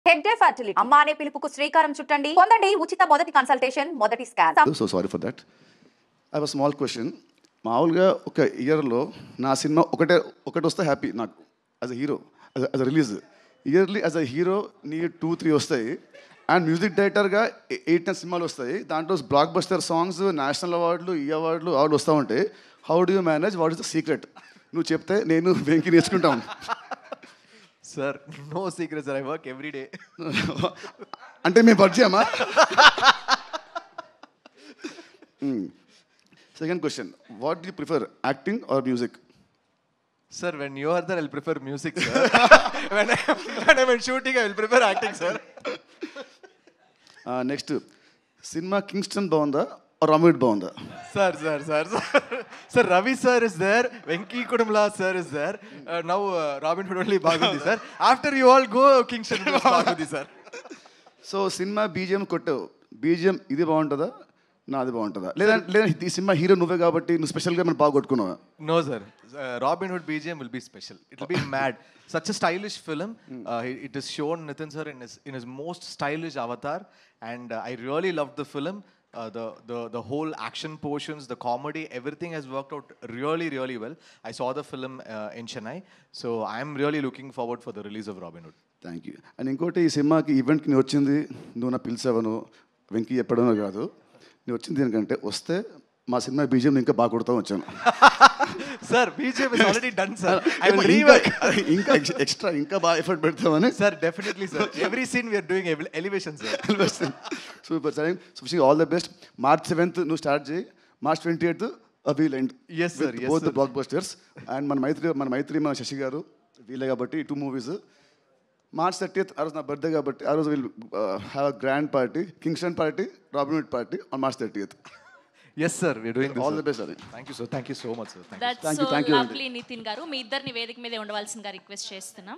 Tech day fertility అమ్మ అనే పిలుపుకు శ్రీకారం చుట్టండి. పొందండి ఉచిత మొదటి కన్సల్టేషన్, మొదటి scan. So sorry for that. I have small question. మామూలుగా ఒక ఇయర్లో నా సినిమా ఒకటి వస్తే హ్యాపీ నాకు as a hero, as a release. Yearly as a hero నీ 2-3 వస్తాయి. అండ్ మ్యూజిక్ డైరెక్టర్గా 8-10 సినిమాలు వస్తాయి. దాంట్లో బ్లాక్ బస్టర్ సాంగ్స్, నేషనల్ అవార్డులు, ఈ అవార్డులు వస్తూ ఉంటాయి. How do you manage? What is the secret? నువ్వు చెప్తే నేను వెంకి నేర్చుకుంటాను. Sir no secret sir, I work every day. అంటే మేము పరిచయమా? Second question, what do you prefer, acting or music? Sir, when you are there, I'll prefer music, sir. when I'm in shooting, I will prefer acting, sir. Next, cinema Kingston బాగుందా రామిడ్ బాగుందా? Sir, Ravi sir is there, Venki Kudumla sir is there. Now Robin Hood only బాగుంది, sir. After you all go, Kingston బాగుంది, sir. So cinema BGM కొట్టావు, BGM ఇది బాగుంటుందా నాది బాగుంటుందా? లేదా ఈ సినిమా హీరో నువ్వే కాబట్టి నువ్వు స్పెషల్గా మనం బాగా కొట్టుకున్నావా? No, sir. Robin Hood BGM will be special. It will be mad. Such a stylish film. It is shown Nitin sir in his most stylish avatar, and I really loved the film. The whole action portions, the comedy, everything has worked out really, really well. I saw the film in Chennai, so I am really looking forward for the release of Robin Hood. Thank you. And ఇంకోటి, ఈ సినిమాకి ఈవెంట్కి నేను వచ్చింది, నువ్వు నా పిలిచావను, వెంకీ చెప్పడమో కాదు, నేను వచ్చింది ఎందుకంటే వస్తే మా సినిమా బీజిఎం ఇంకా బాగా కొడతాం వచ్చాను. Sir, BGM is already done, sir. I will rework. ఇంకా ఎక్స్ట్రా ఇంకా బాగా ఎఫర్ట్ పెడతామని. Sir, definitely, sir. Every scene we are doing elevation, sir. Super sir. So wishing all the best. March 7th నువ్వు start చేయి, March 28th wheel end. Yes, sir. Yes, both sir. The black busters. And మన మైత్రి మన శశి గారు వీలే కాబట్టి 2 movies. March 30th ఆ రోజు నా బర్త్డే కాబట్టి ఆ రోజు will have a grand party, Kingston party, robin hood party on March 30th. Yes, sir. We are doing this. All the best, sir. Thank you, sir. Thank you so much, sir. That's Thank you. so Thank you. lovely, Nitin garu. మీ ఇద్దరిని వేదిక మీద ఉండవలసిందిగా request చేస్తున్నాం.